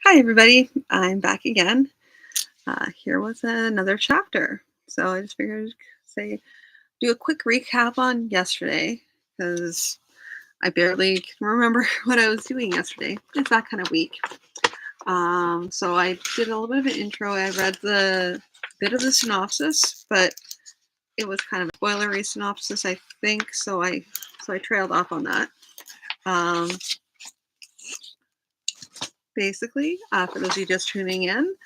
Hi, everybody. I'm back again. Here was another chapter. So I just figured I'd say do a quick recap on yesterday because I barely can remember what I was doing yesterday. It's that kind of week. So I did a little bit of an intro. I read the bit of the synopsis, but it was kind of a spoilery synopsis, I think. So I trailed off on that. Um, Basically, for those of you just tuning in,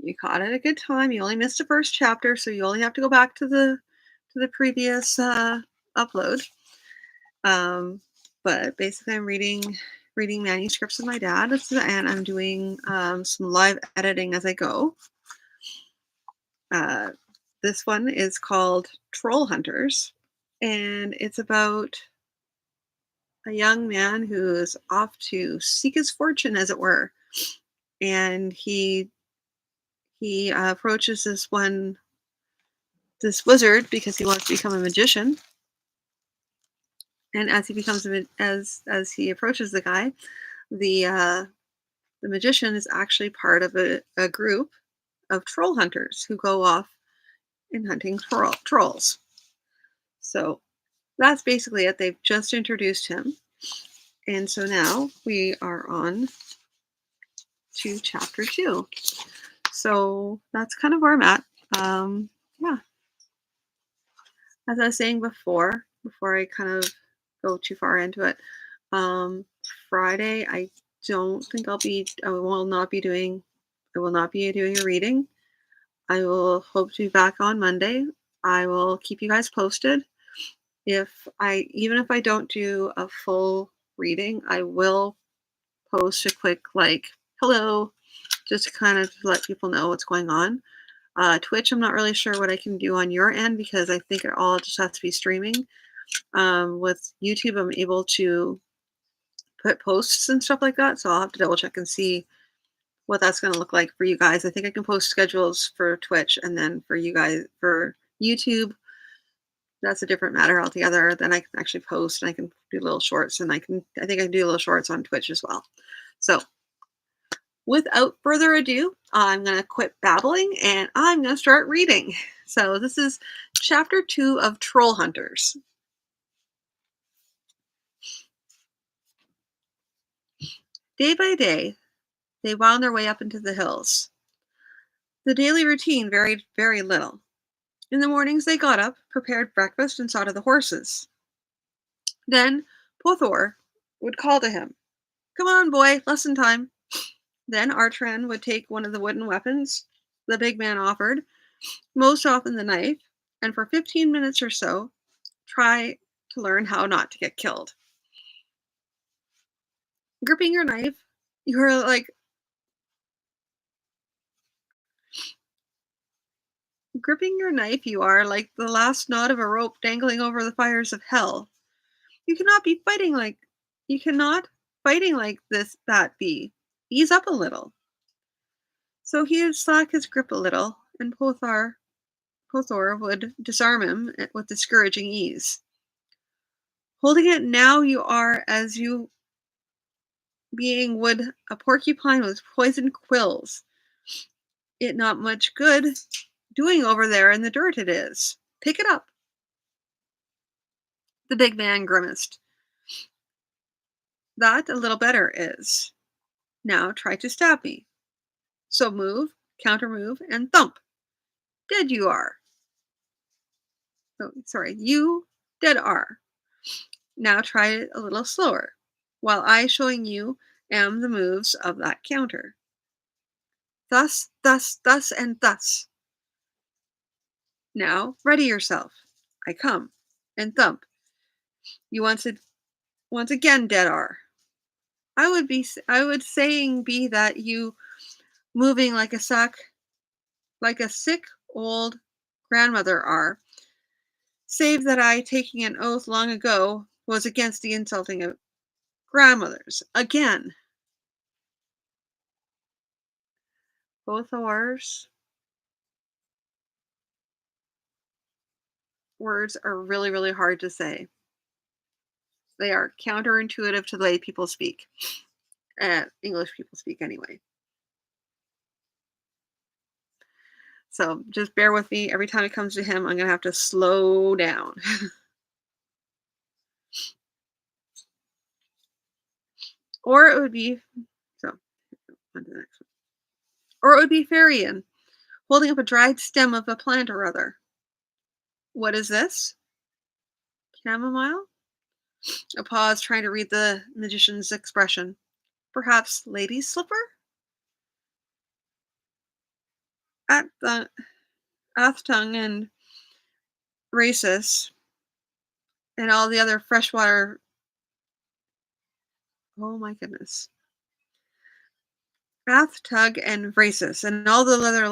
you caught it a good time. You only missed the first chapter, so you only have to go back to the previous upload. Um, but basically, I'm reading manuscripts with my dad, and I'm doing some live editing as I go. Uh, this one is called Trollhunters, and it's about a young man who is off to seek his fortune, as it were, and he approaches this wizard because he wants to become a magician. And as he becomes as he approaches the guy, the uh, the magician is actually part of a group of troll hunters who go off and hunting trolls. So that's basically it. They've just introduced him, and so now we are on to chapter 2. So that's kind of where I'm at. Yeah, as I was saying before I kind of go too far into it, um, Friday I don't think I will not be doing a reading. I will hope to be back on Monday. I will keep you guys posted. Even if I don't do a full reading, I will post a quick like hello, just to kind of let people know what's going on. Twitch, I'm not really sure what I can do on your end because I think it all just has to be streaming. With YouTube, I'm able to put posts and stuff like that, so I'll have to double check and see what that's going to look like for you guys. I think I can post schedules for Twitch, and then for you guys for YouTube, that's a different matter altogether. Then I can actually post and I can do little shorts, and I think I can do little shorts on Twitch as well. So without further ado, I'm going to quit babbling and I'm going to start reading. So this is chapter 2 of Trollhunters. Day by day, they wound their way up into the hills. The daily routine varied very little. In the mornings, they got up, prepared breakfast, and saw to the horses. Then Pothor would call to him, "Come on, boy, lesson time." Then Artran would take one of the wooden weapons the big man offered, most often the knife, and for 15 minutes or so, try to learn how not to get killed. Gripping your knife, you are like Gripping your knife, you are like the last knot of a rope dangling over the fires of hell. You cannot be fighting like you cannot fighting like this that be. Ease up a little. So he would slack his grip a little, and Pothor would disarm him with discouraging ease. Holding it now you are as you being would a porcupine with poisoned quills. It not much good doing over there in the dirt it is. Pick it up. The big man grimaced. That a little better is. Now try to stab me. So move, counter move, and thump. Dead you are. Oh, sorry, you dead are. Now try it a little slower, while I showing you am the moves of that counter. Thus, thus, thus, and thus. Now ready yourself. I come, and thump. You once again dead are. I would saying be that you moving like a sick old grandmother are, save that I taking an oath long ago was against the insulting of grandmothers. Again, both ours words are really, really hard to say. They are counterintuitive to the way people speak. English people speak anyway. So just bear with me. Every time it comes to him, I'm going to have to slow down. Or it would be, so, on to the next one. Or it would be Farian holding up a dried stem of a plant or other. What is this? Chamomile? A pause, trying to read the magician's expression. Perhaps lady's slipper? At the Athtung and Rhesus and all the other freshwater. Oh my goodness. Bathtug and Rhesus and all the other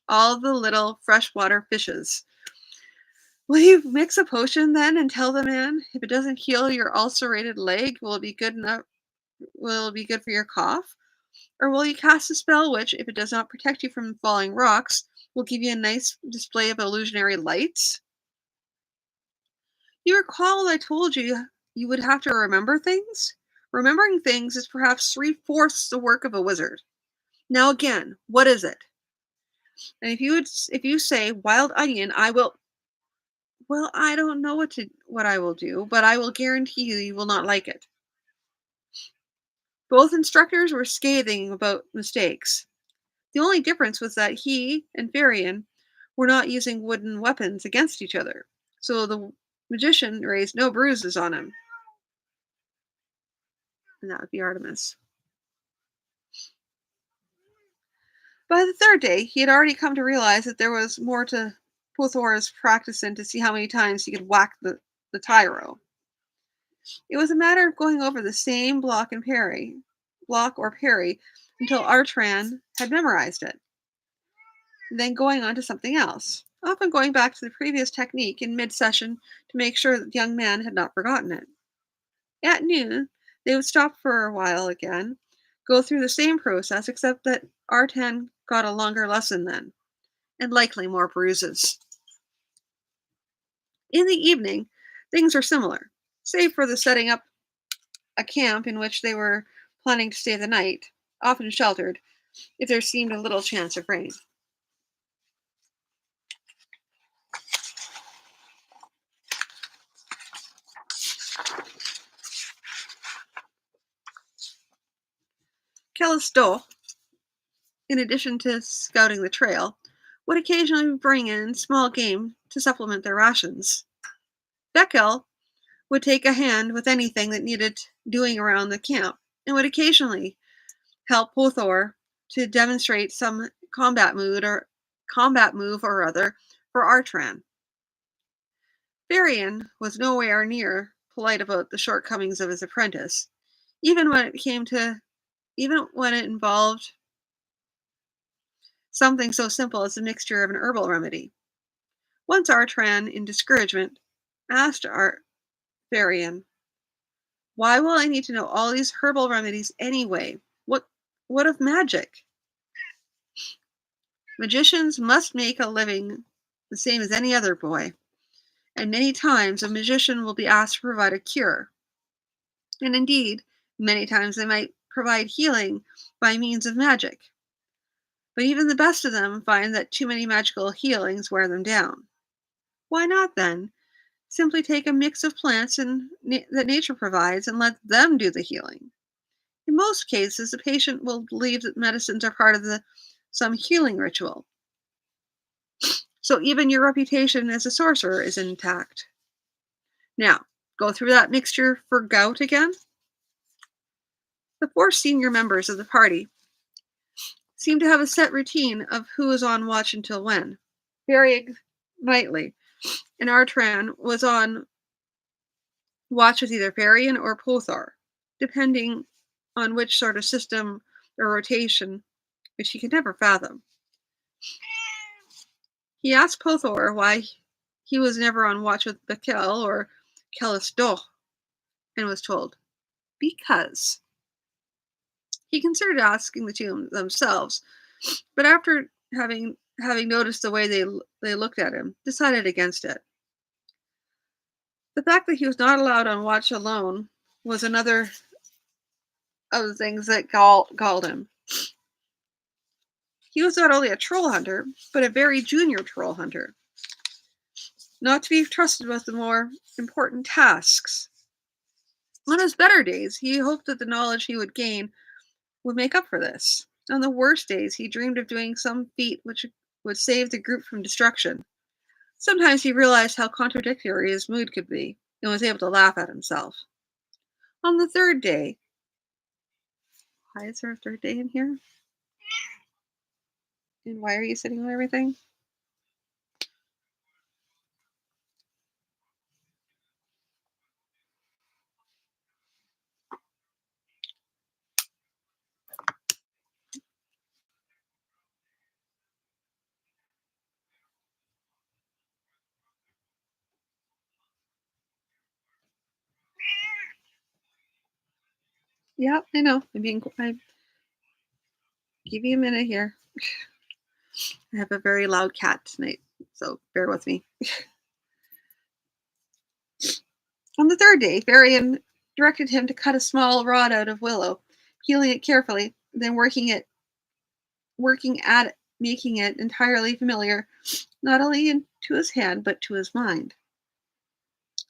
all the little freshwater fishes. Will you mix a potion then and tell the man if it doesn't heal your ulcerated leg, will it be good for your cough? Or will you cast a spell which, if it does not protect you from falling rocks, will give you a nice display of illusionary lights? You recall I told you you would have to remember things? Remembering things is perhaps three-fourths the work of a wizard. Now again, what is it? And if you say wild onion, I will. Well, I don't know what I will do, but I will guarantee you will not like it. Both instructors were scathing about mistakes. The only difference was that he and Varian were not using wooden weapons against each other, so the magician raised no bruises on him, and that would be Artemis. By the third day, he had already come to realize that there was more to Puthor's practice than to see how many times he could whack the tyro. It was a matter of going over the same block or parry, until Artran had memorized it, and then going on to something else, often going back to the previous technique in mid-session to make sure that the young man had not forgotten it. At noon, they would stop for a while again, go through the same process, except that Artan got a longer lesson then, and likely more bruises. In the evening, things were similar, save for the setting up a camp in which they were planning to stay the night, often sheltered, if there seemed a little chance of rain. Callisto, in addition to scouting the trail, would occasionally bring in small game to supplement their rations. Beckel would take a hand with anything that needed doing around the camp, and would occasionally help Pothor to demonstrate some combat move or other for Artran. Varian was nowhere near polite about the shortcomings of his apprentice, even when it involved something so simple as a mixture of an herbal remedy. Once Artran, in discouragement, asked Varian, "Why will I need to know all these herbal remedies anyway? What of magic?" Magicians must make a living the same as any other boy, and many times a magician will be asked to provide a cure. And indeed, many times they might provide healing by means of magic. But even the best of them find that too many magical healings wear them down. Why not, then, simply take a mix of plants that nature provides and let them do the healing? In most cases, the patient will believe that medicines are part of some healing ritual. So even your reputation as a sorcerer is intact. Now, go through that mixture for gout again. The four senior members of the party seemed to have a set routine of who was on watch until when, varying nightly, and Artran was on watch with either Varian or Pothar, depending on which sort of system or rotation, which he could never fathom. He asked Pothor why he was never on watch with Bekel or Callisto, and was told, because. He considered asking the two themselves, but after having noticed the way they looked at him, decided against it. The fact that he was not allowed on watch alone was another of the things that galled him. He was not only a troll hunter, but a very junior troll hunter, not to be trusted with the more important tasks. On his better days, he hoped that the knowledge he would gain would make up for this. On the worst days, he dreamed of doing some feat which would save the group from destruction. Sometimes he realized how contradictory his mood could be and was able to laugh at himself. On the third day, why is there a third day in here? And why are you sitting on everything? Yeah, I know. I give you a minute here. I have a very loud cat tonight, so bear with me. On the third day, Varian directed him to cut a small rod out of willow, peeling it carefully, then working at it, making it entirely familiar, not only to his hand but to his mind.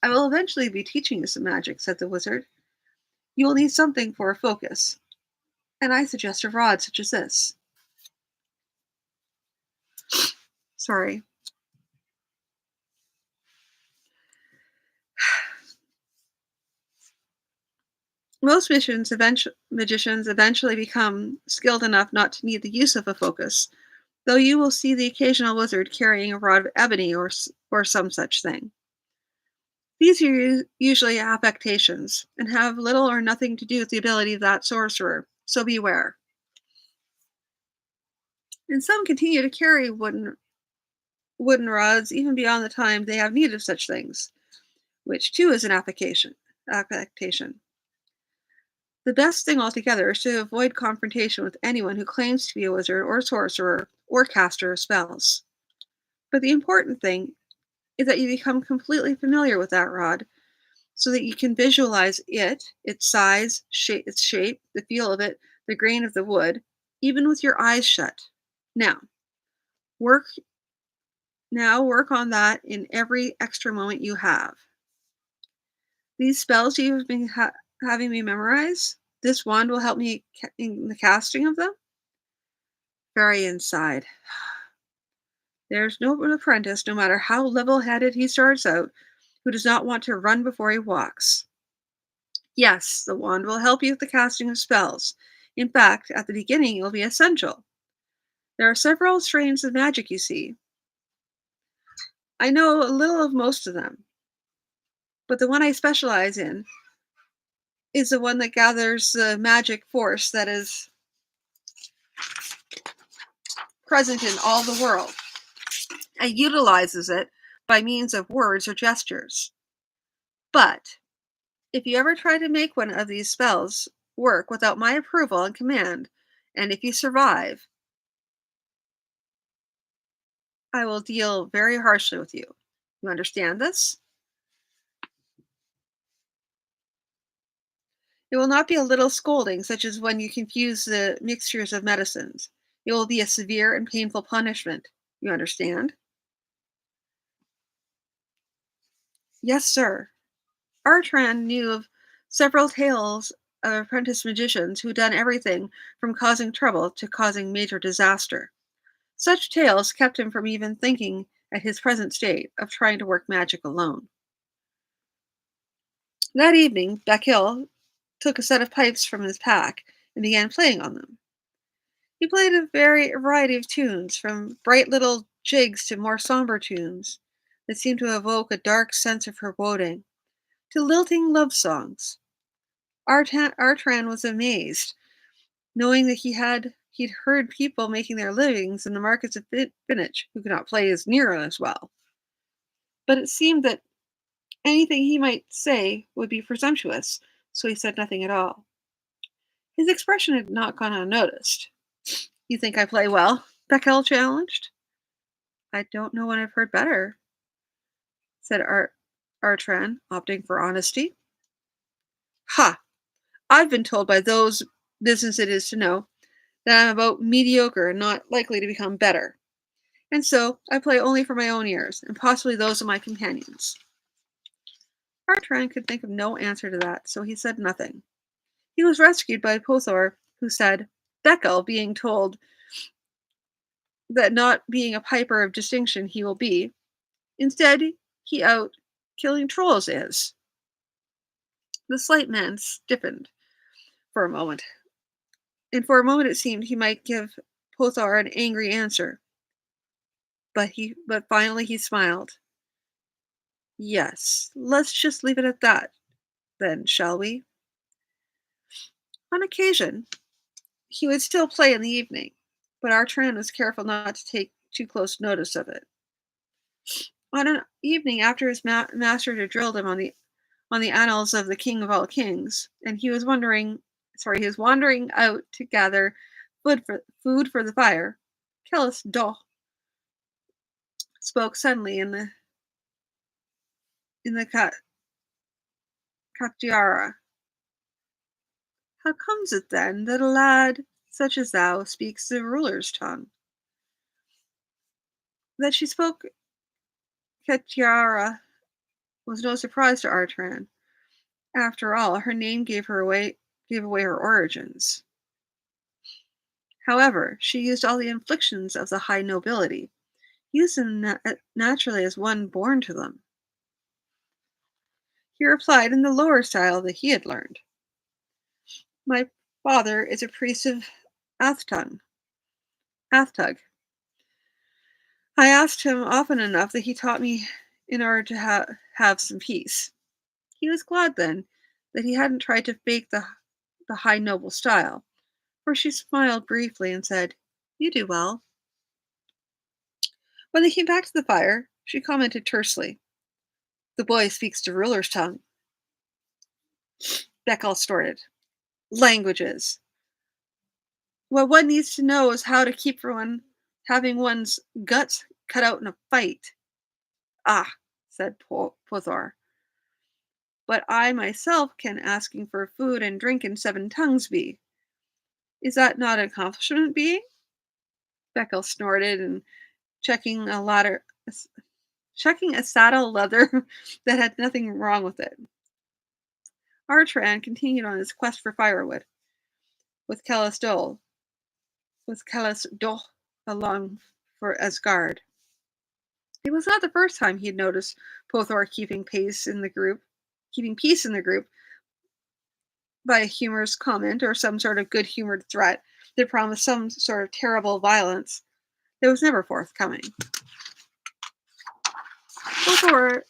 I will eventually be teaching you some magic, said the wizard. You will need something for a focus, and I suggest a rod such as this. Sorry. Most magicians eventually become skilled enough not to need the use of a focus, though you will see the occasional wizard carrying a rod of ebony or some such thing. These are usually affectations and have little or nothing to do with the ability of that sorcerer, so beware. And some continue to carry wooden rods even beyond the time they have need of such things, which too is an affectation. The best thing altogether is to avoid confrontation with anyone who claims to be a wizard or sorcerer or caster of spells. But the important thing is that you become completely familiar with that rod so that you can visualize it, its size, its shape, the feel of it, the grain of the wood, even with your eyes shut. Now, work work on that in every extra moment you have. These spells you have been having me memorize, this wand will help me in the casting of them. Very inside. There's no apprentice, no matter how level-headed he starts out, who does not want to run before he walks. Yes, the wand will help you with the casting of spells. In fact, at the beginning, it will be essential. There are several strains of magic, you see. I know a little of most of them, but the one I specialize in is the one that gathers the magic force that is present in all the world and utilizes it by means of words or gestures. But if you ever try to make one of these spells work without my approval and command, and if you survive, I will deal very harshly with you. You understand this? It will not be a little scolding, such as when you confuse the mixtures of medicines. It will be a severe and painful punishment. You understand? Yes, sir. Artran knew of several tales of apprentice magicians who done everything from causing trouble to causing major disaster. Such tales kept him from even thinking, at his present state, of trying to work magic alone. That evening, Bakil took a set of pipes from his pack and began playing on them. He played a variety of tunes, from bright little jigs to more somber tunes that seemed to evoke a dark sense of foreboding, to lilting love songs. Artran was amazed, knowing that he'd heard people making their livings in the markets of Finich who could not play as near as well. But it seemed that anything he might say would be presumptuous, so he said nothing at all. His expression had not gone unnoticed. You think I play well? Beckel challenged. I don't know when I've heard better, said Artran, opting for honesty. Ha! I've been told by those business it is to know that I'm about mediocre and not likely to become better. And so I play only for my own ears, and possibly those of my companions. Artran could think of no answer to that, so he said nothing. He was rescued by Pothor, who said, Beckel, being told that not being a piper of distinction he will be, instead he out killing trolls is. The slight man stiffened for a moment, and for a moment it seemed he might give Pothar an angry answer. But finally he smiled. Yes, let's just leave it at that, then, shall we? On occasion, he would still play in the evening, but Artran was careful not to take too close notice of it. On an evening after his master had drilled him on the annals of the King of all kings, and he was wandering out to gather food for the fire. Kellis Doh spoke suddenly in the Katjara. How comes it then that a lad such as thou speaks the ruler's tongue? That she spoke Katjara was no surprise to Artran. After all, her name gave away her origins. However, she used all the inflections of the high nobility, used them naturally as one born to them. He replied in the lower style that he had learned. My father is a priest of Athtug. Athtug. I asked him often enough that he taught me in order to have some peace. He was glad then that he hadn't tried to fake the high noble style, for she smiled briefly and said, You do well. When they came back to the fire, she commented tersely, The boy speaks the ruler's tongue. Beckel snorted. Languages. What one needs to know is how to keep from having one's guts cut out in a fight. Ah, said Pothor. But I myself can asking for food and drink in 7 tongues be. Is that not an accomplishment being? Beckel snorted and checking a ladder, checking a saddle leather that had nothing wrong with it. Artran continued on his quest for firewood, with Kellis Dol along for as guard. It was not the first time he had noticed Pothor keeping peace in the group by a humorous comment or some sort of good-humored threat that promised some sort of terrible violence that was never forthcoming. Pothor,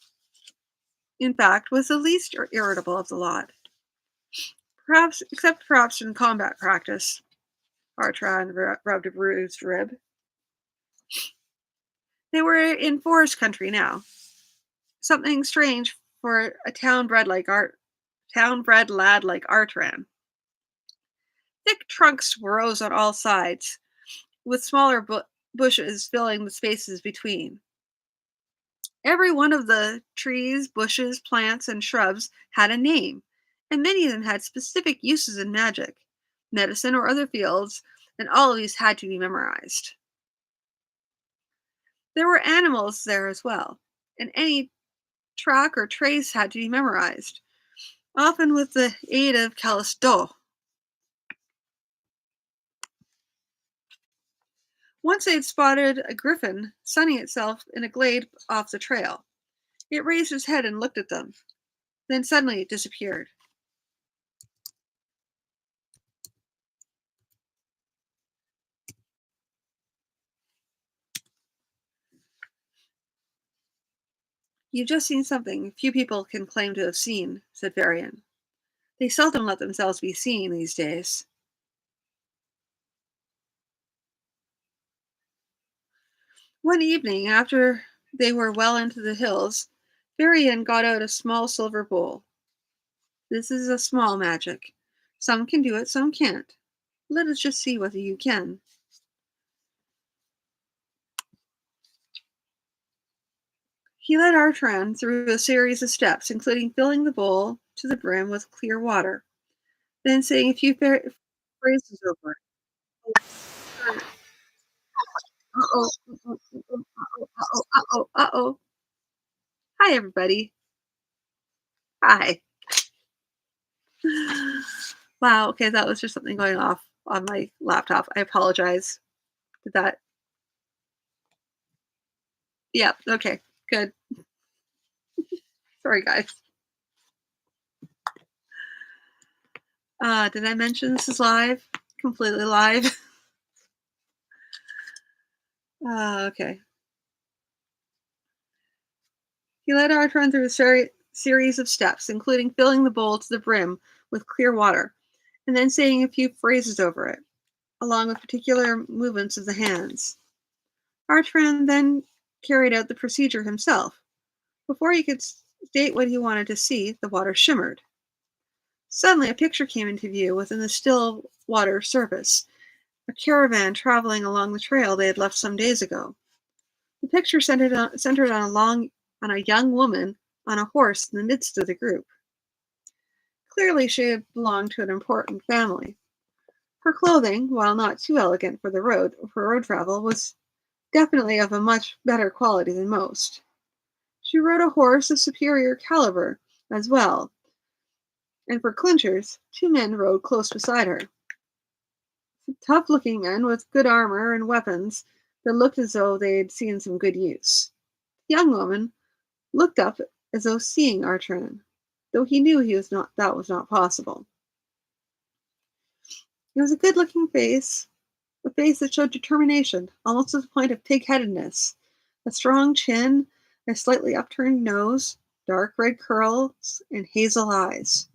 in fact, was the least irritable of the lot. Perhaps in combat practice. Artran rubbed a bruised rib. They were in forest country now. Something strange for a town-bred lad like Artran. Thick trunks rose on all sides, with smaller bushes filling the spaces between. Every one of the trees, bushes, plants, and shrubs had a name, and many of them had specific uses in magic, medicine, or other fields, and all of these had to be memorized. There were animals there as well, and any track or trace had to be memorized, often with the aid of Callisto. Once they had spotted a griffin sunning itself in a glade off the trail. It raised its head and looked at them. Then suddenly it disappeared. You've just seen something few people can claim to have seen, said Varian. They seldom let themselves be seen these days. One evening, after they were well into the hills, Varian got out a small silver bowl. This is a small magic. Some can do it, some can't. Let us just see whether you can. He led Artran through a series of steps, including filling the bowl to the brim with clear water, then saying a few phrases over it. Uh-oh. Uh-oh. Uh-oh. Uh-oh. Uh-oh. Uh-oh. Hi, everybody. Hi. Wow. Okay, that was just something going off on my laptop. I apologize. Did that? Yeah. Okay. Good. Sorry, guys. Did I mention this is live? Completely live. Okay. He led Artron through a series of steps, including filling the bowl to the brim with clear water, and then saying a few phrases over it, along with particular movements of the hands. Artran then carried out the procedure himself. Before he could state what he wanted to see, the water shimmered. Suddenly, a picture came into view within the still water surface, a caravan traveling along the trail they had left some days ago. The picture centered on a young woman on a horse in the midst of the group. Clearly, she belonged to an important family. Her clothing, while not too elegant for road travel, was definitely of a much better quality than most. She rode a horse of superior caliber as well, and for clinchers, two men rode close beside her. Tough-looking men with good armor and weapons that looked as though they'd seen some good use. The young woman looked up as though seeing Artran, though he knew that was not possible. It was a good-looking face, a face that showed determination, almost to the point of pig-headedness, a strong chin, a slightly upturned nose, dark red curls, and hazel eyes.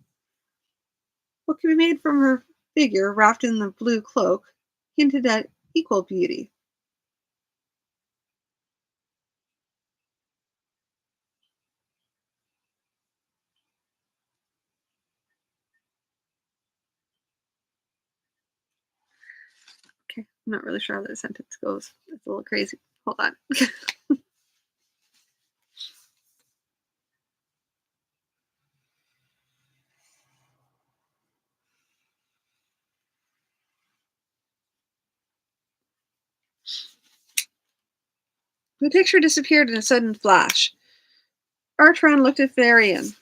What could be made from her figure wrapped in the blue cloak hinted at equal beauty. Okay, I'm not really sure how that sentence goes. It's a little crazy. Hold on. The picture disappeared in a sudden flash. Artron looked at Varian.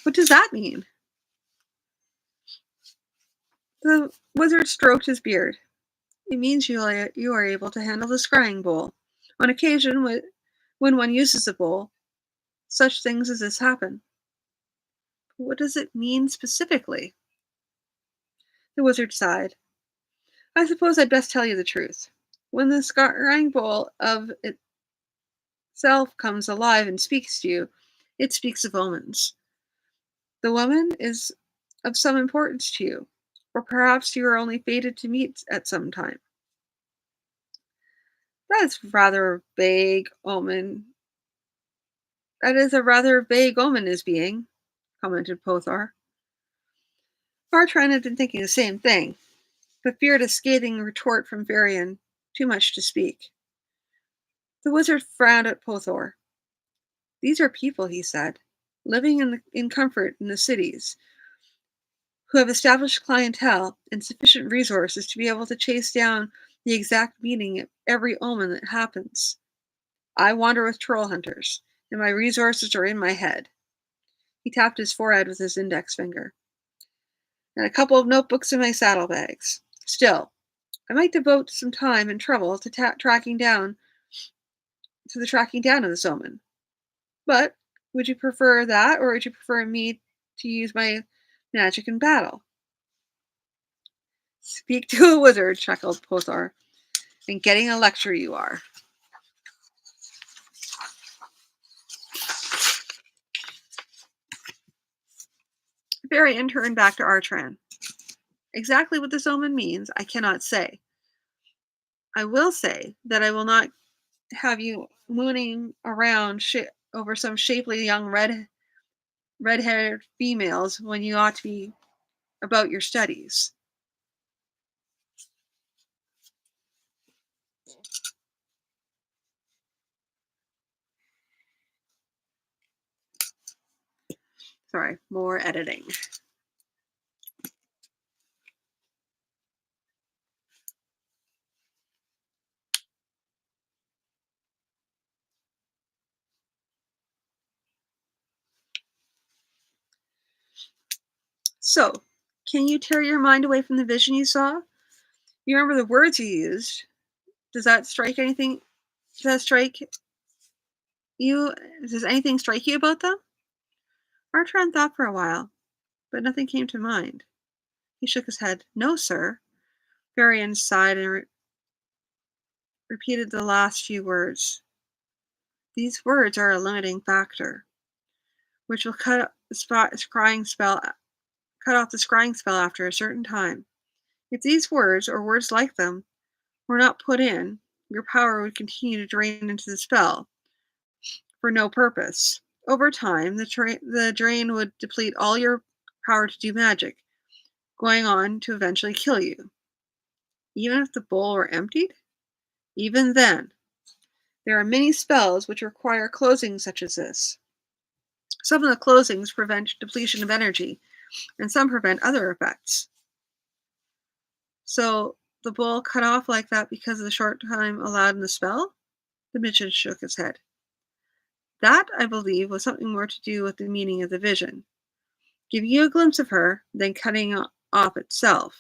What does that mean? The wizard stroked his beard. It means you are able to handle the scrying bowl. On occasion, when one uses the bowl, such things as this happen. What does it mean specifically? The wizard sighed. I suppose I'd best tell you the truth. When the scrying bowl of itself comes alive and speaks to you, it speaks of omens. The woman is of some importance to you, or perhaps you are only fated to meet at some time. That's rather vague omen. That is a rather vague omen is being, commented Pothar. Bartran had been thinking the same thing, but feared a scathing retort from Varian, too much to speak. The wizard frowned at Pothor. These are people, he said, living in comfort in the cities, who have established clientele and sufficient resources to be able to chase down the exact meaning of every omen that happens. I wander with Trollhunters, and my resources are in my head. He tapped his forehead with his index finger. And a couple of notebooks in my saddlebags. Still, I might devote some time and trouble to the tracking down of this omen. But would you prefer that, or would you prefer me to use my magic in battle? Speak to a wizard, chuckled Pothar. And getting a lecture you are. Varian turned back to Artran. Exactly what this omen means, I cannot say. I will say that I will not have you mooning around over some shapely young red-haired females when you ought to be about your studies. Sorry, more editing. So, can you tear your mind away from the vision you saw? You remember the words you used. Does that strike anything? Does that strike you? Does anything strike you about them? Bertrand thought for a while, but nothing came to mind. He shook his head. No, sir. Varian sighed and repeated the last few words. These words are a limiting factor, which will cut off the scrying spell after a certain time. If these words, or words like them, were not put in, your power would continue to drain into the spell for no purpose. Over time, the drain would deplete all your power to do magic, going on to eventually kill you. Even if the bowl were emptied? Even then, there are many spells which require closings such as this. Some of the closings prevent depletion of energy, and some prevent other effects. So, the bowl cut off like that because of the short time allowed in the spell? The magician shook his head. That, I believe, was something more to do with the meaning of the vision. Giving you a glimpse of her, then cutting off itself.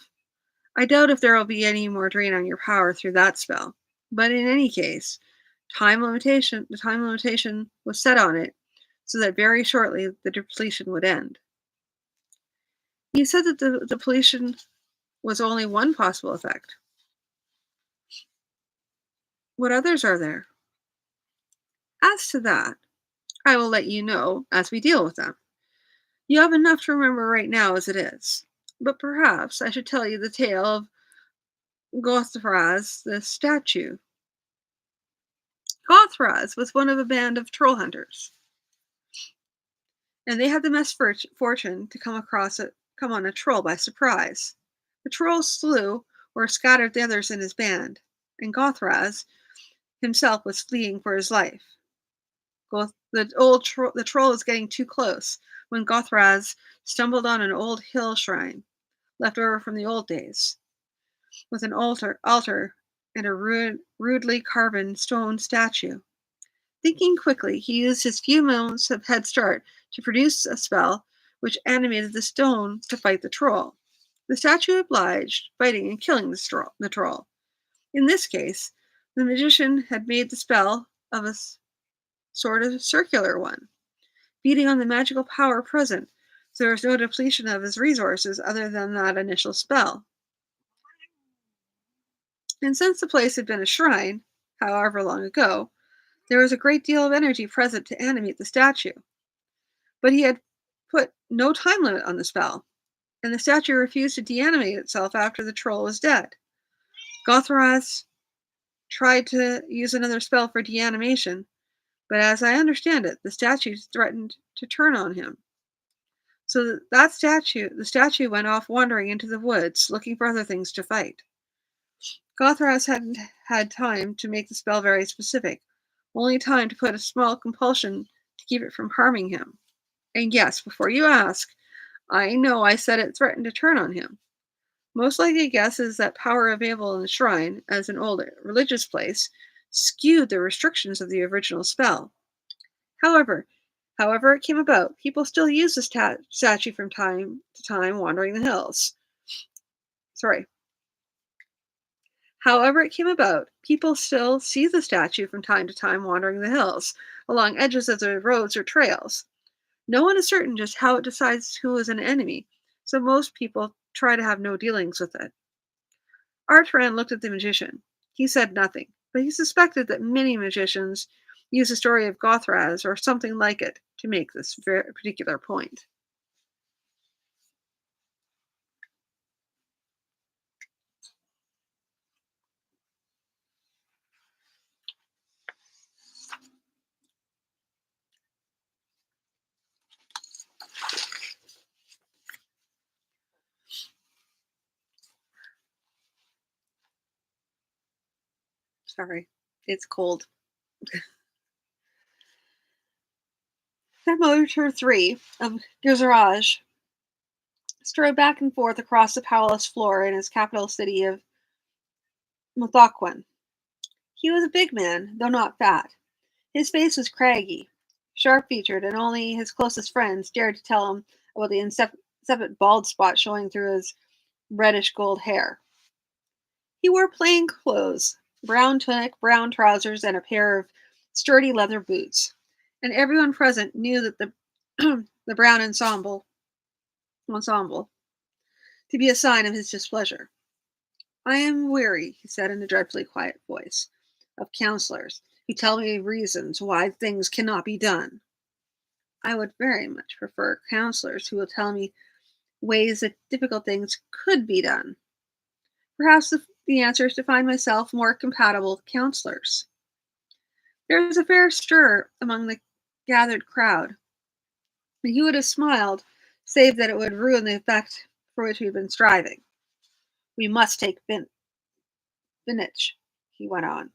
I doubt if there will be any more drain on your power through that spell. But in any case, the time limitation was set on it, so that very shortly the depletion would end. You said that the depletion was only one possible effect. What others are there? As to that, I will let you know as we deal with them. You have enough to remember right now as it is. But perhaps I should tell you the tale of Gothraz, the statue. Gothraz was one of a band of troll hunters, and they had the misfortune to come on a troll by surprise. The trolls slew or scattered the others in his band, and Gothraz himself was fleeing for his life. The troll was getting too close when Gothraz stumbled on an old hill shrine left over from the old days, with an altar and a rudely carven stone statue. Thinking quickly, he used his few moments of head start to produce a spell which animated the stone to fight the troll. The statue obliged, fighting and killing the troll. In this case, the magician had made the spell of a sort of circular one, feeding on the magical power present, so there was no depletion of his resources other than that initial spell. And since the place had been a shrine, however long ago, there was a great deal of energy present to animate the statue. But he had put no time limit on the spell, and the statue refused to deanimate itself after the troll was dead. Gothraz tried to use another spell for deanimation, but as I understand it, the statue threatened to turn on him. So the statue went off wandering into the woods, looking for other things to fight. Gothraz hadn't had time to make the spell very specific, only time to put a small compulsion to keep it from harming him. And yes, before you ask, I know I said it threatened to turn on him. Most likely guess is that power available in the shrine, as an old religious place, skewed the restrictions of the original spell. However, however it came about, people still use the statue from time to time wandering the hills. Sorry. However it came about, people still see the statue from time to time wandering the hills, along edges of the roads or trails. No one is certain just how it decides who is an enemy, so most people try to have no dealings with it. Artran looked at the magician. He said nothing, but he suspected that many magicians use the story of Gothraz or something like it to make this very particular point. Sorry, it's cold. Thermometer 3 of Guzaraj strode back and forth across the palace floor in his capital city of Muthaquen. He was a big man, though not fat. His face was craggy, sharp-featured, and only his closest friends dared to tell him about the separate bald spot showing through his reddish gold hair. He wore plain clothes, brown tunic, brown trousers, and a pair of sturdy leather boots, and everyone present knew that the the brown ensemble to be a sign of his displeasure. I am weary, he said in a dreadfully quiet voice, of counselors who tell me reasons why things cannot be done. I would very much prefer counselors who will tell me ways that difficult things could be done. Perhaps the answer is to find myself more compatible with counselors. There was a fair stir among the gathered crowd, and he would have smiled, save that it would ruin the effect for which we have been striving. We must take Vinich, he went on,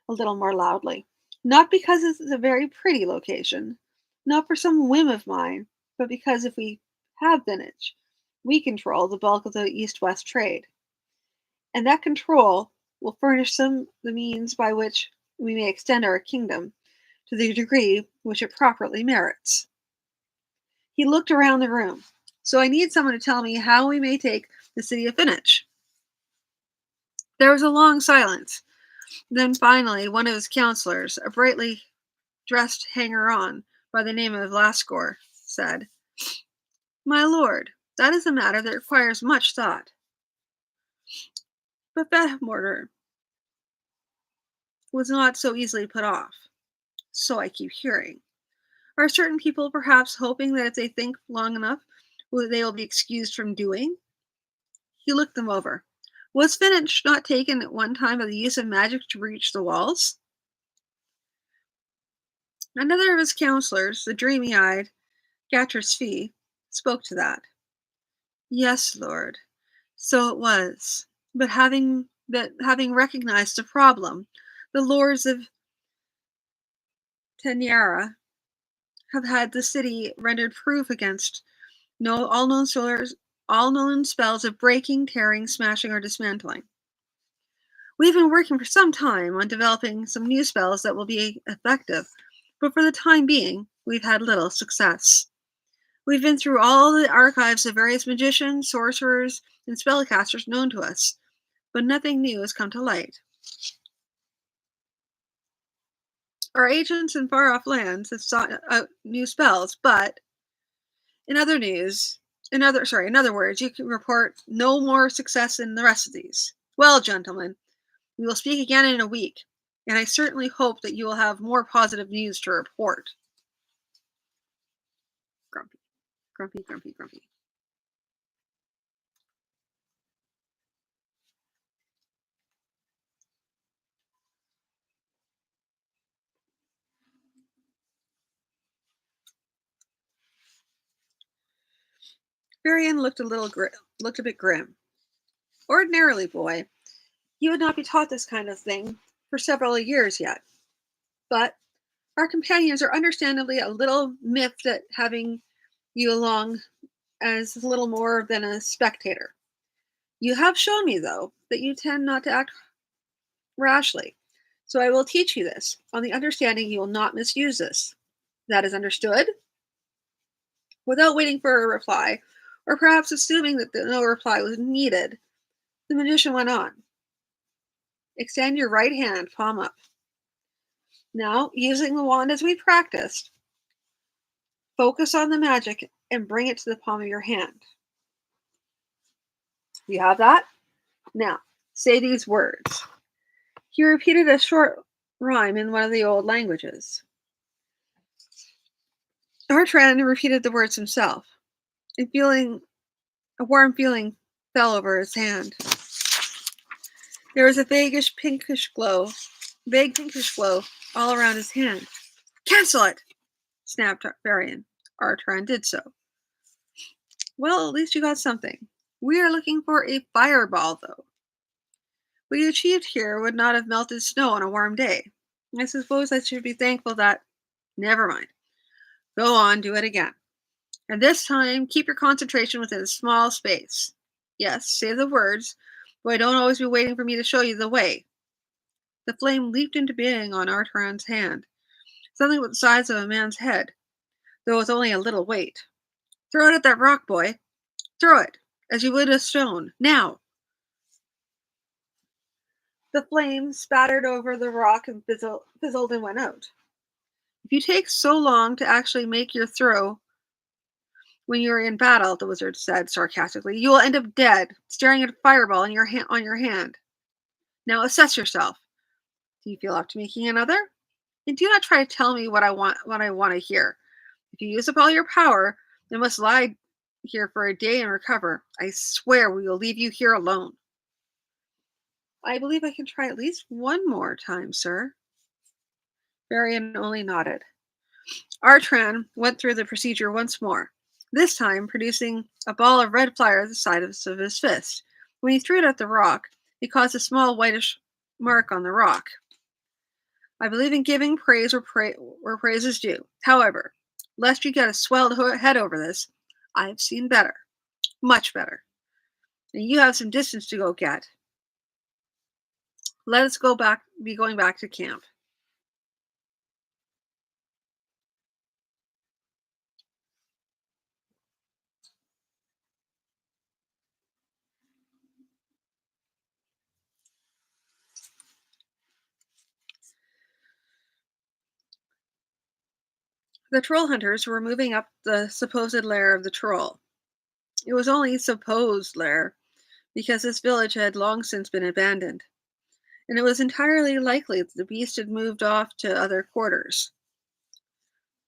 a little more loudly. Not because this is a very pretty location, not for some whim of mine, but because if we have Vinich, we control the bulk of the east-west trade. And that control will furnish some the means by which we may extend our kingdom to the degree which it properly merits. He looked around the room. So I need someone to tell me how we may take the city of Finnish. There was a long silence. Then finally, one of his counselors, a brightly dressed hanger-on by the name of Laskor, said, My lord, that is a matter that requires much thought. But Beth Wagner was not so easily put off. So I keep hearing. Are certain people perhaps hoping that if they think long enough, they will be excused from doing? He looked them over. Was Finnish not taken at one time by the use of magic to reach the walls? Another of his counselors, the dreamy-eyed Gatrus Fee, spoke to that. Yes, lord, so it was. But having recognized the problem, the lords of Tenyara have had the city rendered proof against all known spells of breaking, tearing, smashing, or dismantling. We've been working for some time on developing some new spells that will be effective, but for the time being, we've had little success. We've been through all the archives of various magicians, sorcerers, and spellcasters known to us, but nothing new has come to light. Our agents in far-off lands have sought out new spells, but in other words, you can report no more success in the rest of these. Well, gentlemen, we will speak again in a week, and I certainly hope that you will have more positive news to report. Grumpy, grumpy, grumpy, grumpy. Varian looked a bit grim. Ordinarily, boy, you would not be taught this kind of thing for several years yet. But our companions are understandably a little miffed at having you along as little more than a spectator. You have shown me, though, that you tend not to act rashly. So I will teach you this, on the understanding you will not misuse this. That is understood? Without waiting for a reply, or perhaps assuming that no reply was needed, the magician went on. Extend your right hand, palm up. Now, using the wand as we practiced, focus on the magic and bring it to the palm of your hand. You have that? Now, say these words. He repeated a short rhyme in one of the old languages. Bertrand repeated the words himself, and a warm feeling fell over his hand. There was a vague pinkish glow all around his hand. Cancel it! Snapped Varian. Artran did so. Well, at least you got something. We are looking for a fireball, though. What you achieved here would not have melted snow on a warm day. I suppose I should be thankful that... Never mind. Go on, do it again. And this time, keep your concentration within a small space. Yes, say the words, but don't always be waiting for me to show you the way. The flame leaped into being on Artran's hand, something about the size of a man's head, though with only a little weight. Throw it at that rock, boy. Throw it, as you would a stone. Now! The flame spattered over the rock and fizzled and went out. If you take so long to actually make your throw when you're in battle, the wizard said sarcastically, you will end up dead, staring at a fireball in on your hand. Now assess yourself. Do you feel up to making another? And do not try to tell me what I want to hear. If you use up all your power, then must lie here for a day and recover. I swear we will leave you here alone. I believe I can try at least one more time, sir. Varian only nodded. Artran went through the procedure once more, this time producing a ball of red fire the size of his fist. When he threw it at the rock, it caused a small whitish mark on the rock. I believe in giving praise where praise is due. However, lest you get a swelled head over this, I have seen better, much better. And you have some distance to go get. Let us be going back to camp. The troll hunters were moving up the supposed lair of the troll. It was only supposed lair, because this village had long since been abandoned, and it was entirely likely that the beast had moved off to other quarters.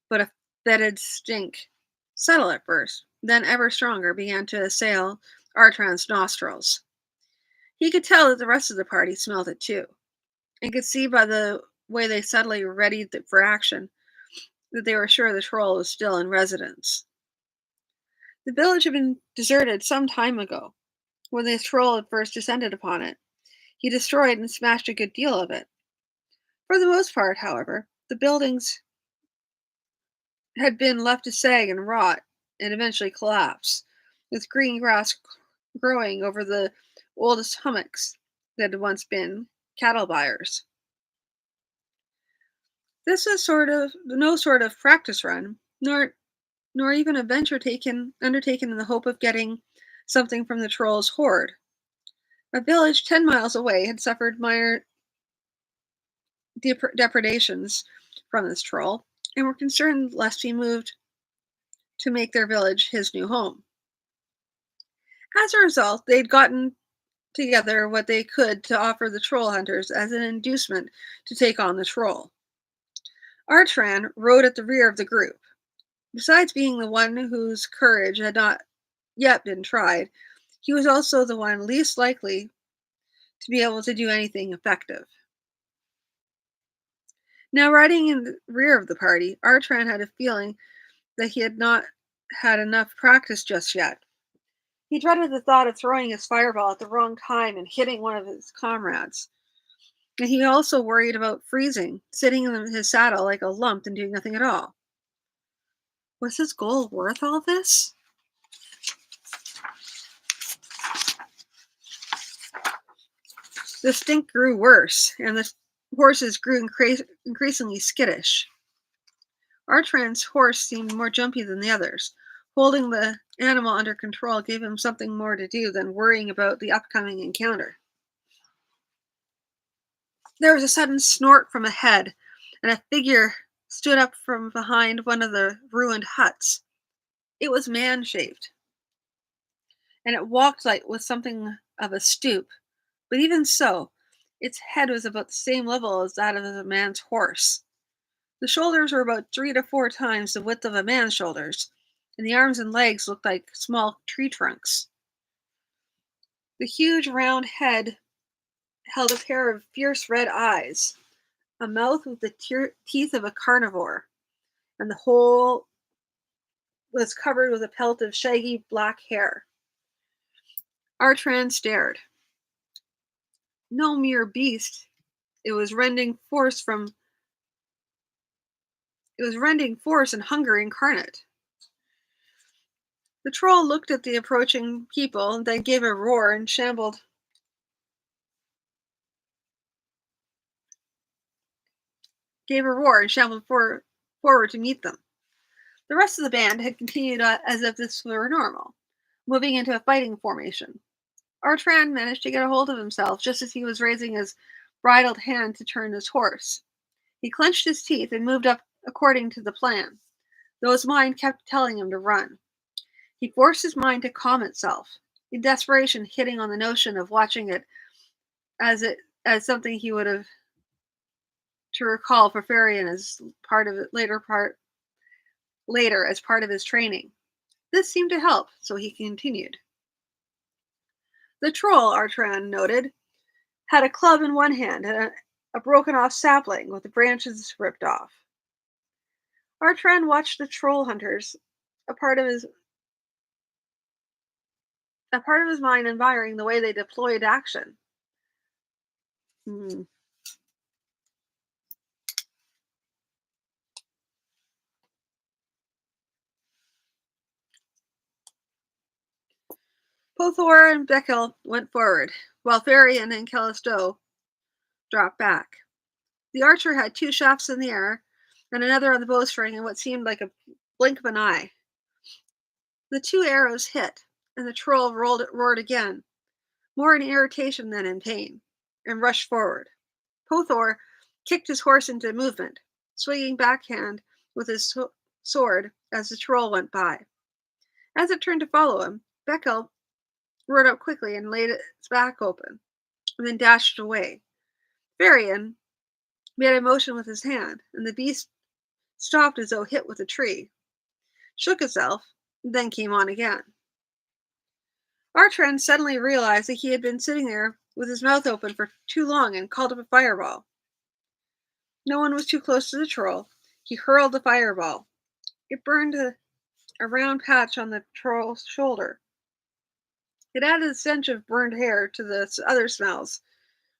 But a fetid stink, subtle at first, then ever stronger, began to assail Artran's nostrils. He could tell that the rest of the party smelled it too, and could see by the way they suddenly readied for action that they were sure the troll was still in residence. The village had been deserted some time ago, when the troll had first descended upon it. He destroyed and smashed a good deal of it. For the most part, however, the buildings had been left to sag and rot and eventually collapse, with green grass growing over the oldest hummocks that had once been cattle byres. This was no sort of practice run, nor even a venture undertaken in the hope of getting something from the troll's hoard. A village 10 miles away had suffered minor depredations from this troll, and were concerned lest he moved to make their village his new home. As a result, they'd gotten together what they could to offer the troll hunters as an inducement to take on the troll. Artran rode at the rear of the group. Besides being the one whose courage had not yet been tried, he was also the one least likely to be able to do anything effective. Now, riding in the rear of the party, Artran had a feeling that he had not had enough practice just yet. He dreaded the thought of throwing his fireball at the wrong time and hitting one of his comrades. And he also worried about freezing, sitting in his saddle like a lump and doing nothing at all. Was his goal worth all this? The stink grew worse, and the horses grew increasingly skittish. Artran's horse seemed more jumpy than the others. Holding the animal under control gave him something more to do than worrying about the upcoming encounter. There was a sudden snort from ahead, and a figure stood up from behind one of the ruined huts. It was man-shaped, and it walked like with something of a stoop. But even so, its head was about the same level as that of a man's horse. The shoulders were about 3 to 4 times the width of a man's shoulders, and the arms and legs looked like small tree trunks. The huge round head held a pair of fierce red eyes, a mouth with the teeth of a carnivore, and the whole was covered with a pelt of shaggy black hair. Artran stared. No mere beast, it was rending force and hunger incarnate. The troll looked at the approaching people and then gave a roar and shambled forward to meet them. The rest of the band had continued as if this were normal. moving into a fighting formation. Artran managed to get a hold of himself just as he was raising his bridled hand to turn his horse. He clenched his teeth and moved up according to the plan, though his mind kept telling him to run. He forced his mind to calm itself, in desperation hitting on the notion of watching it as something he would have to recall for Farian as part of it later as part of his training. This seemed to help, so he continued. The troll, Artran noted, had a club in one hand and a broken off sapling with the branches ripped off. Artran watched the troll hunters, a part of his mind admiring the way they deployed action. Hmm. Pothor and Beckel went forward, while Farian and Callisto dropped back. The archer had two shafts in the air and another on the bowstring in what seemed like a blink of an eye. The two arrows hit, and the troll roared again, more in irritation than in pain, and rushed forward. Pothor kicked his horse into movement, swinging backhand with his sword as the troll went by. As it turned to follow him, Beckel rode up quickly and laid its back open, and then dashed away. Varian made a motion with his hand, and the beast stopped as though hit with a tree, shook itself, and then came on again. Artran suddenly realized that he had been sitting there with his mouth open for too long and called up a fireball. No one was too close to the troll. He hurled the fireball. It burned a round patch on the troll's shoulder. It added a stench of burned hair to the other smells,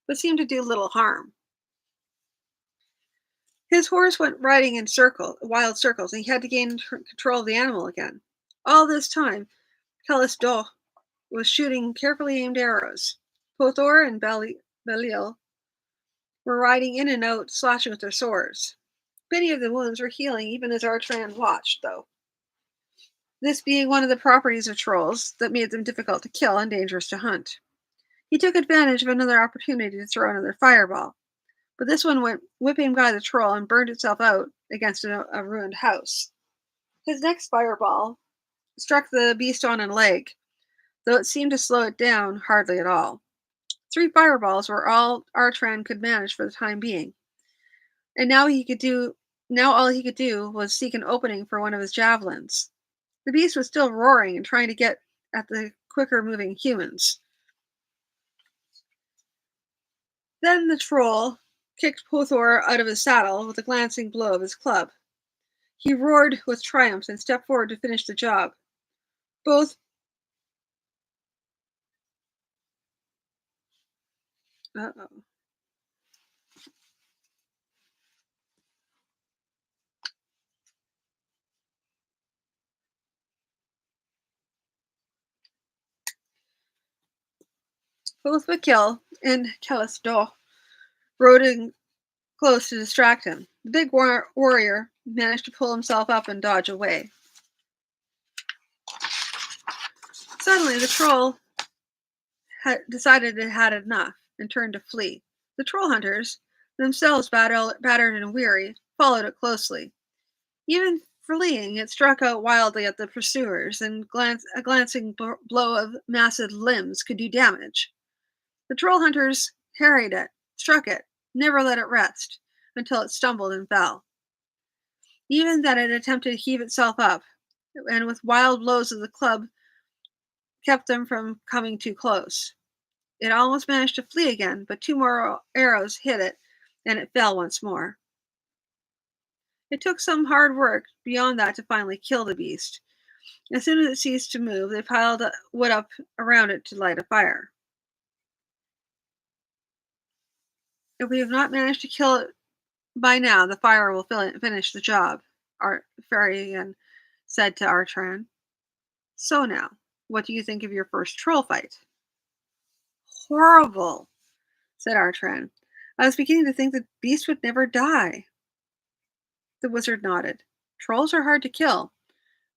but seemed to do little harm. His horse went riding in wild circles, and he had to gain control of the animal again. All this time, Callisto was shooting carefully aimed arrows. Pothor and Belial were riding in and out, slashing with their swords. Many of the wounds were healing even as Artran watched, though. This being one of the properties of trolls that made them difficult to kill and dangerous to hunt. He took advantage of another opportunity to throw another fireball, but this one went whipping by the troll and burned itself out against a ruined house. His next fireball struck the beast on a leg, though it seemed to slow it down hardly at all. 3 fireballs were all Artran could manage for the time being, and now all he could do was seek an opening for one of his javelins. The beast was still roaring and trying to get at the quicker moving humans. Then the troll kicked Pothor out of his saddle with a glancing blow of his club. He roared with triumph and stepped forward to finish the job. Both Uh-oh. Both Mikil and Callisto rode in close to distract him. The big warrior managed to pull himself up and dodge away. Suddenly, the troll had decided it had enough and turned to flee. The troll hunters, themselves battered and weary, followed it closely. Even fleeing, it struck out wildly at the pursuers, and a glancing blow of massive limbs could do damage. The troll hunters harried it, struck it, never let it rest, until it stumbled and fell. Even then it attempted to heave itself up, and with wild blows of the club kept them from coming too close. It almost managed to flee again, but 2 more arrows hit it, and it fell once more. It took some hard work beyond that to finally kill the beast. As soon as it ceased to move, they piled wood up around it to light a fire. If we have not managed to kill it by now, the fire will finish the job, Farian said to Artran. So now, what do you think of your first troll fight? Horrible, said Artran. I was beginning to think the beast would never die. The wizard nodded. Trolls are hard to kill.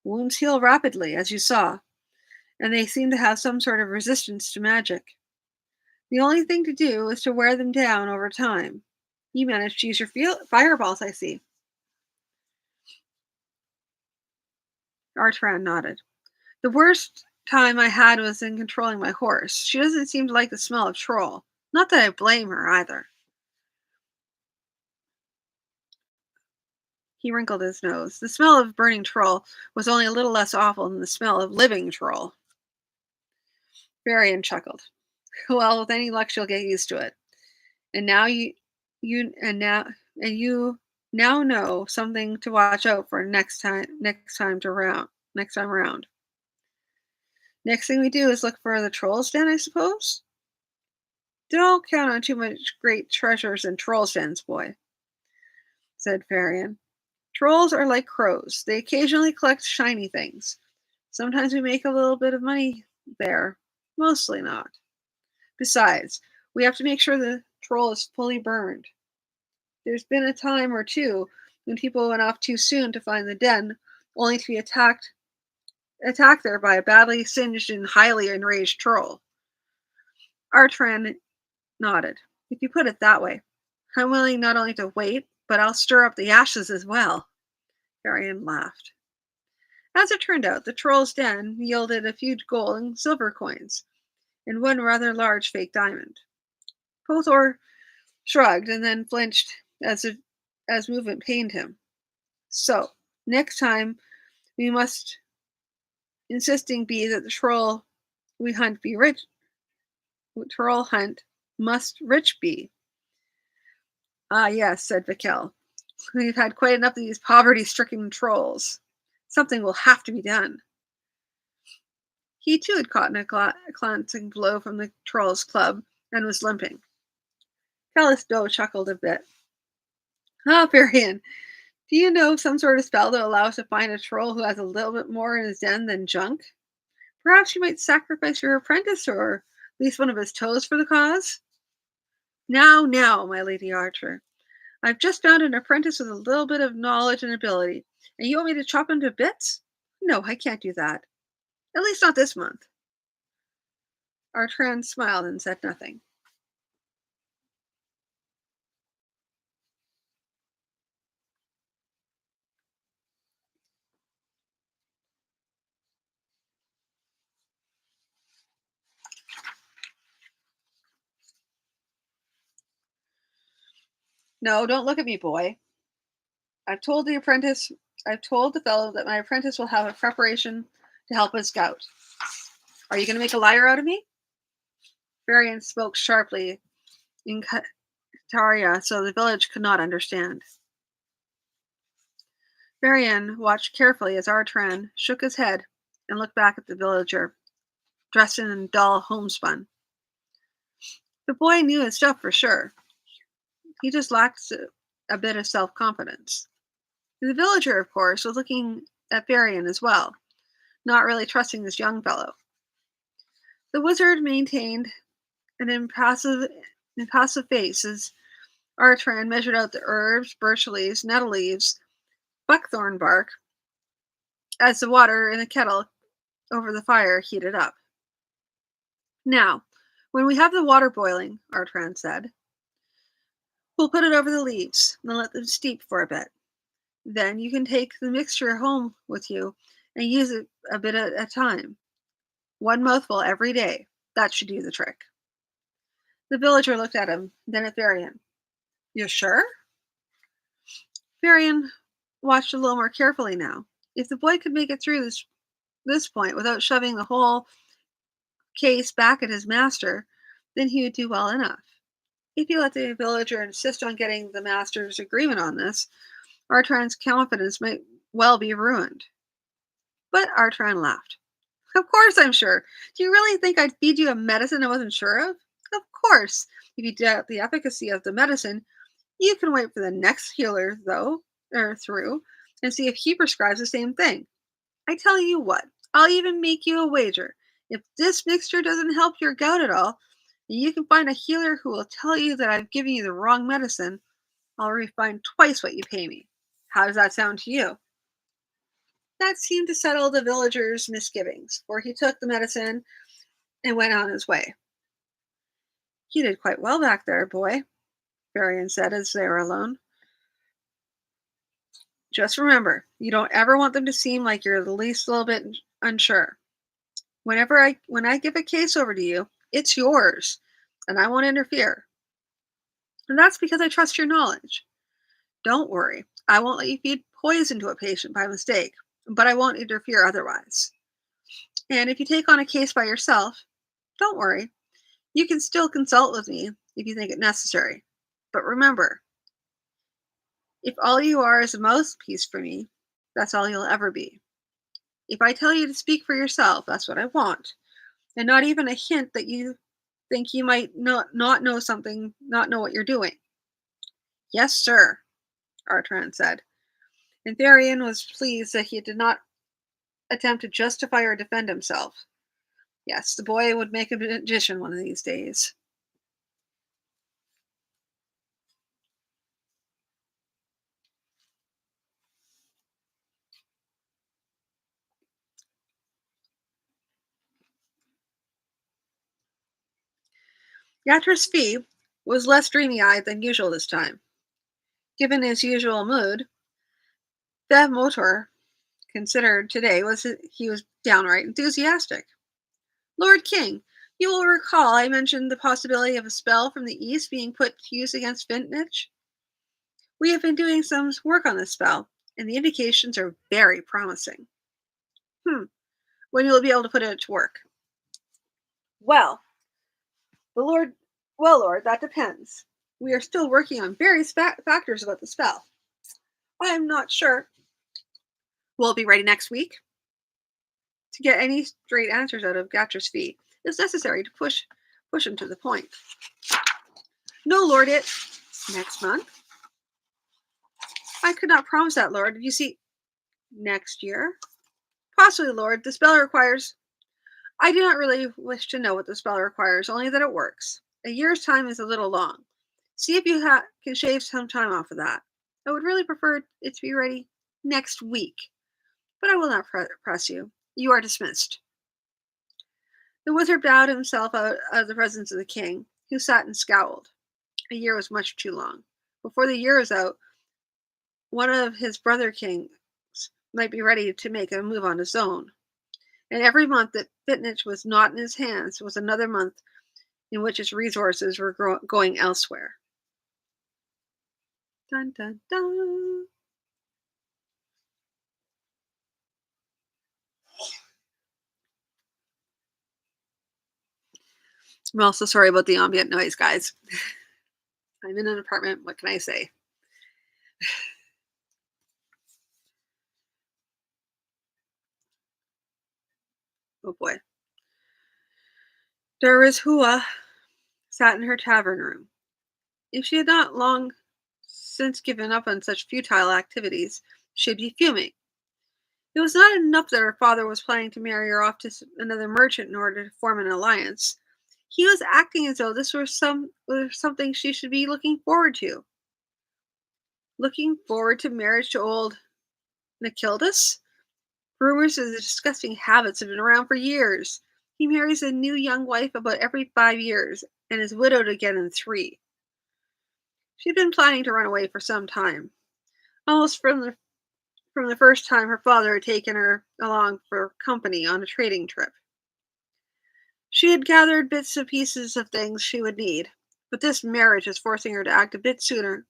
Wounds heal rapidly, as you saw. and they seem to have some sort of resistance to magic. The only thing to do is to wear them down over time. You managed to use your fireballs, I see. Artran nodded. The worst time I had was in controlling my horse. She doesn't seem to like the smell of troll. Not that I blame her either. He wrinkled his nose. The smell of burning troll was only a little less awful than the smell of living troll. Varian chuckled. Well, with any luck, she'll get used to it. And now you, and you now know something to watch out for next time around. Next thing we do is look for the troll's den, I suppose. Don't count on too much great treasures in troll's dens, boy, said Varian. Trolls are like crows. They occasionally collect shiny things. Sometimes we make a little bit of money there. Mostly not. Besides, we have to make sure the troll is fully burned. There's been a time or two when people went off too soon to find the den, only to be attacked there by a badly singed and highly enraged troll. Artran nodded. If you put it that way, I'm willing not only to wait, but I'll stir up the ashes as well. Varian laughed. As it turned out, the troll's den yielded a few gold and silver coins, and one rather large fake diamond. Pothor shrugged and then flinched as movement pained him. So, next time we must insisting be that the troll we hunt be rich. Troll hunt must rich be. Ah, yes, said Vikel. We've had quite enough of these poverty-stricken trolls. Something will have to be done. He too had caught a glancing blow from the troll's club and was limping. Callisto chuckled a bit. Ah, Varian, do you know some sort of spell that allows us to find a troll who has a little bit more in his den than junk? Perhaps you might sacrifice your apprentice or at least one of his toes for the cause? Now, my lady Archer. I've just found an apprentice with a little bit of knowledge and ability, and you want me to chop him to bits? No, I can't do that. At least not this month. Artran smiled and said nothing. No, don't look at me, boy. I've told the apprentice, I've told the fellow that my apprentice will have a preparation to help us scout. Are you going to make a liar out of me? Varian spoke sharply in Kataria, so the village could not understand. Varian watched carefully as Artran shook his head and looked back at the villager, dressed in dull homespun. The boy knew his stuff for sure. He just lacked a bit of self-confidence. The villager, of course, was looking at Varian as well, not really trusting this young fellow. The wizard maintained an impassive face as Artran measured out the herbs, birch leaves, nettle leaves, buckthorn bark, as the water in the kettle over the fire heated up. Now, when we have the water boiling, Artran said, we'll put it over the leaves and let them steep for a bit. Then you can take the mixture home with you and use it a bit at a time. One mouthful every day. That should do the trick. The villager looked at him, then at Varian. You're sure? Varian watched a little more carefully now. If the boy could make it through this point without shoving the whole case back at his master, then he would do well enough. If he let the villager insist on getting the master's agreement on this, Artran's confidence might well be ruined. But Artran laughed. Of course I'm sure. Do you really think I'd feed you a medicine I wasn't sure of? Of course. If you doubt the efficacy of the medicine, you can wait for the next healer, through, and see if he prescribes the same thing. I tell you what, I'll even make you a wager. If this mixture doesn't help your gout at all, and you can find a healer who will tell you that I've given you the wrong medicine, I'll refund twice what you pay me. How does that sound to you? That seemed to settle the villager's misgivings, for he took the medicine and went on his way. You did quite well back there, boy, Varian said as they were alone. Just remember, you don't ever want them to seem like you're the least little bit unsure. When I give a case over to you, it's yours, and I won't interfere. And that's because I trust your knowledge. Don't worry, I won't let you feed poison to a patient by mistake, but I won't interfere otherwise. And if you take on a case by yourself, don't worry, you can still consult with me if you think it necessary. But remember, if all you are is a mouthpiece for me, that's all you'll ever be. If I tell you to speak for yourself, that's what I want. And not even a hint that you think you might not know something, not know what you're doing. Yes, sir, Artran said. And Tharian was pleased that he did not attempt to justify or defend himself. Yes, the boy would make a magician one of these days. Yatra's fee was less dreamy-eyed than usual this time. Given his usual mood, Bev Motor considered today he was downright enthusiastic. Lord King, you will recall I mentioned the possibility of a spell from the east being put to use against Vintnich. We have been doing some work on this spell, and the indications are very promising. When you'll be able to put it to work? Well, the Lord, Lord, that depends. We are still working on various factors about the spell. I am not sure. Will it be ready next week? To get any straight answers out of Gatra's fee, it's necessary to push him to the point. No, Lord, next month. I could not promise that, Lord. You see, next year? Possibly, Lord. The spell requires. I do not really wish to know what the spell requires, only that it works. A year's time is a little long. See if you can shave some time off of that. I would really prefer it to be ready next week, but I will not press you. You are dismissed. The wizard bowed himself out of the presence of the king, who sat and scowled. A year was much too long. Before the year was out, one of his brother kings might be ready to make a move on his own. And every month that Fitnich was not in his hands was another month in which his resources were going elsewhere. Dun, dun, dun. I'm also sorry about the ambient noise, guys. I'm in an apartment. What can I say? Oh boy. Doris Hua sat in her tavern room. If she had not long since given up on such futile activities, she'd be fuming. It was not enough that her father was planning to marry her off to another merchant in order to form an alliance. He was acting as though this was something she should be looking forward to. Looking forward to marriage to old Nikildus? Rumors of the disgusting habits have been around for years. He marries a new young wife about every 5 years and is widowed again in 3. She'd been planning to run away for some time, almost from the first time her father had taken her along for company on a trading trip. She had gathered bits and pieces of things she would need, but this marriage was forcing her to act a bit sooner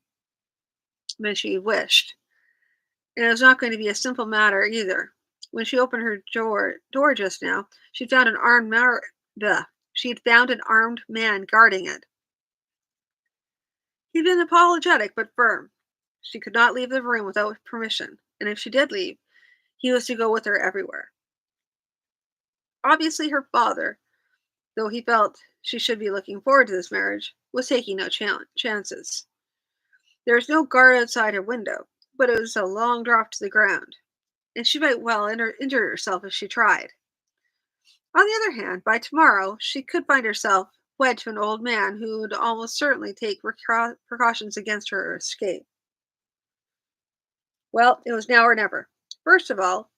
than she wished. And it was not going to be a simple matter either. When she opened her door just now, she'd found an armed man guarding it. He'd been apologetic but firm. She could not leave the room without permission, and if she did leave, he was to go with her everywhere. Obviously, her father, though he felt she should be looking forward to this marriage, was taking no chances. There was no guard outside her window, but it was a long drop to the ground, and she might well injure herself if she tried. On the other hand, by tomorrow, she could find herself wed to an old man who would almost certainly take precautions against her escape. Well, it was now or never. First of all,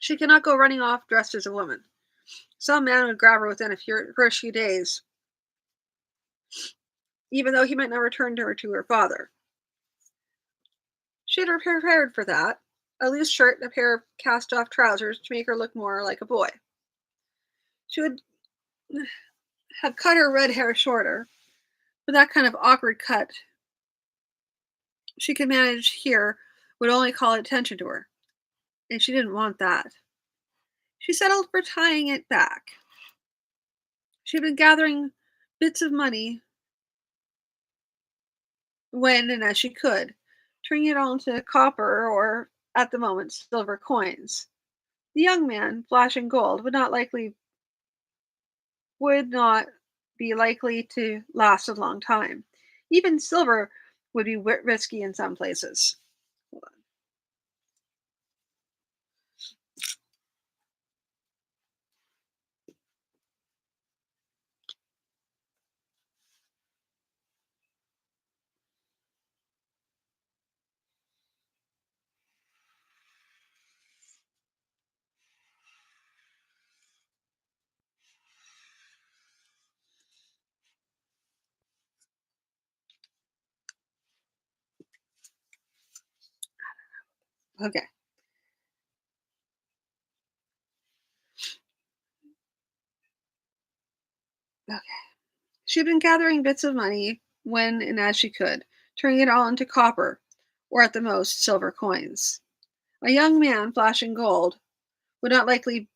She could not go running off dressed as a woman. Some man would grab her within first few days, even though he might not return her to her father. She had prepared for that, a loose shirt and a pair of cast-off trousers to make her look more like a boy. She would have cut her red hair shorter, but that kind of awkward cut she could manage here would only call attention to her, and she didn't want that. She settled for tying it back. She had been gathering bits of money when and as she could, turning it all into copper or, at the moment, silver coins. The young man, flashing gold, would not be likely to last a long time. Even silver would be risky in some places. Hold on. Okay. Okay. She'd been gathering bits of money when and as she could, turning it all into copper, or at the most, silver coins. A young man flashing gold would not likely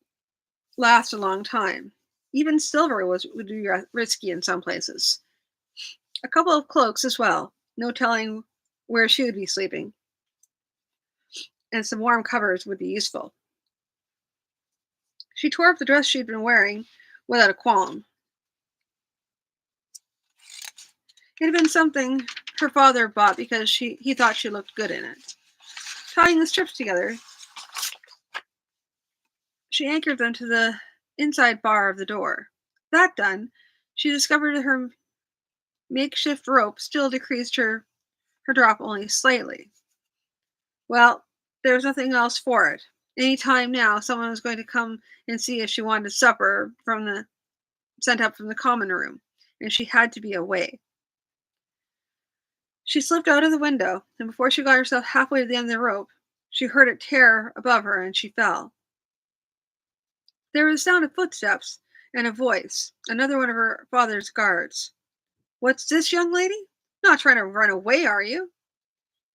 last a long time. Even silver would be risky in some places. A couple of cloaks as well, no telling where she would be sleeping, and some warm covers would be useful. She tore up the dress she'd been wearing without a qualm. It had been something her father bought because he thought she looked good in it. Tying the strips together, she anchored them to the inside bar of the door. That done, she discovered that her makeshift rope still decreased her drop only slightly. Well, there was nothing else for it. Any time now, someone was going to come and see if she wanted supper sent up from the common room, and she had to be away. She slipped out of the window, and before she got herself halfway to the end of the rope, she heard it tear above her and she fell. There was a sound of footsteps and a voice, another one of her father's guards. "What's this, young lady? Not trying to run away, are you?"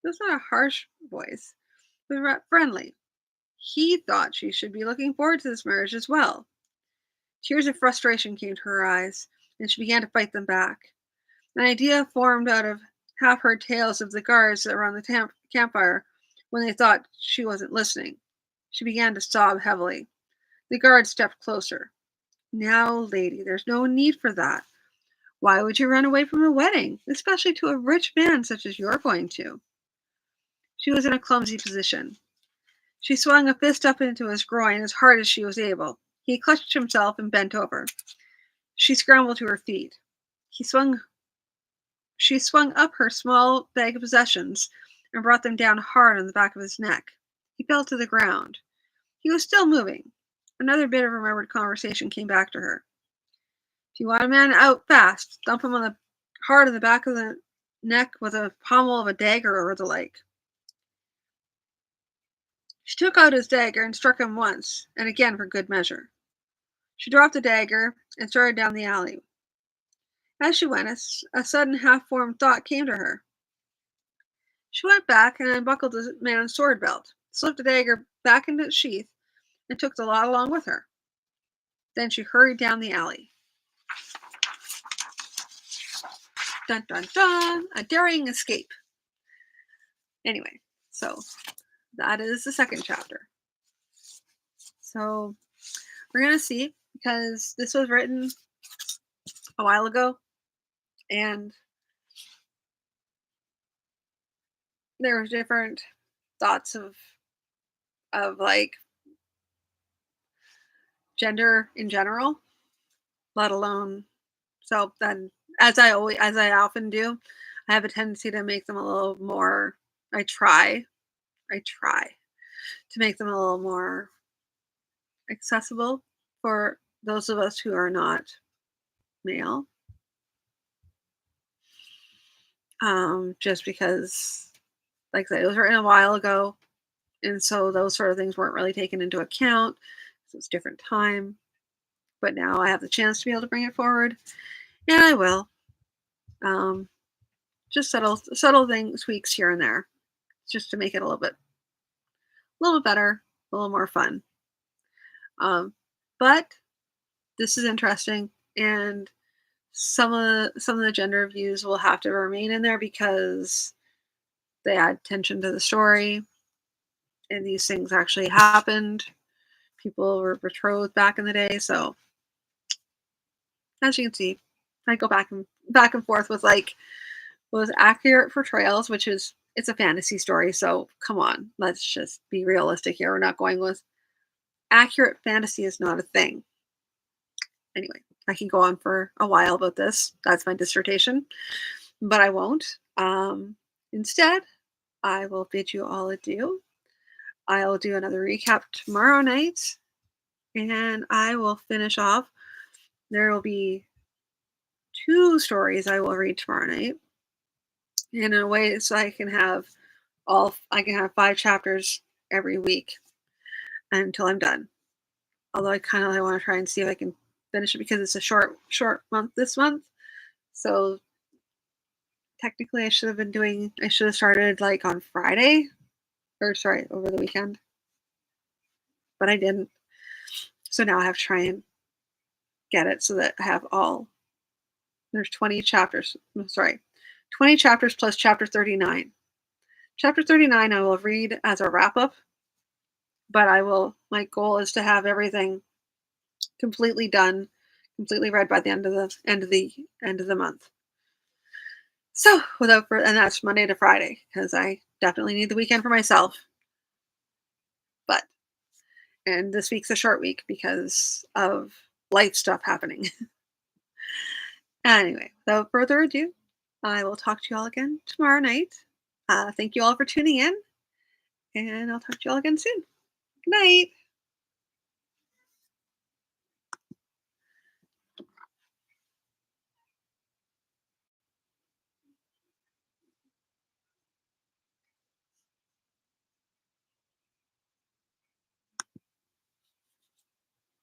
It was not a harsh voice, but friendly. He thought she should be looking forward to this marriage as well. Tears of frustration came to her eyes, and she began to fight them back. An idea formed out of half-heard tales of the guards around the campfire when they thought she wasn't listening. She began to sob heavily. The guard stepped closer. "Now, lady, there's no need for that. Why would you run away from a wedding, especially to a rich man such as you're going to?" She was in a clumsy position. She swung a fist up into his groin as hard as she was able. He clutched himself and bent over. She scrambled to her feet. He swung She swung up her small bag of possessions and brought them down hard on the back of his neck. He fell to the ground. He was still moving. Another bit of remembered conversation came back to her. "If you want a man out fast, thump him hard on the back of the neck with a pommel of a dagger or the like." She took out his dagger and struck him once, and again for good measure. She dropped the dagger and started down the alley. As she went, a sudden half-formed thought came to her. She went back and unbuckled the man's sword belt, slipped the dagger back into its sheath, and took the lot along with her. Then she hurried down the alley. Dun dun dun! A daring escape. Anyway, so that is the second chapter. So we're going to see, because this was written a while ago, and there were different thoughts of like gender in general, let alone, so then, as I often do, I have a tendency to make them a little more, I try to make them a little more accessible for those of us who are not male. Just because, like I said, it was written a while ago, and so those sort of things weren't really taken into account. So it's a different time. But now I have the chance to be able to bring it forward, and I will. Um, just subtle things, tweaks here and there, just to make it a little bit better, a little more fun. Um, but this is interesting, and some of the gender views will have to remain in there because they add tension to the story, and these things actually happened. People were betrothed back in the day, so as you can see, I go back and forth with like was accurate portrayals, which is it's a fantasy story, so come on, let's just be realistic here. We're not going with accurate fantasy is not a thing. Anyway, I can go on for a while about this. That's my dissertation, but I won't. Instead, I will bid you all adieu. I'll do another recap tomorrow night, and I will finish off. There will be two stories I will read tomorrow night, and in a way, so I can have 5 chapters every week until I'm done. Although I want to try and see if I can finish it because it's a short month this month. So technically, I should have started like on Friday, or sorry, over the weekend, but I didn't. So now I have to try and get it so that I have there's 20 chapters. Sorry, 20 chapters plus chapter 39. Chapter 39 I will read as a wrap up, but my goal is to have everything completely done, completely read by the end of the month. So and that's Monday to Friday because I definitely need the weekend for myself. But and this week's a short week because of life stuff happening. Anyway, without further ado, I will talk to you all again tomorrow night. Thank you all for tuning in, and I'll talk to you all again soon. Good night.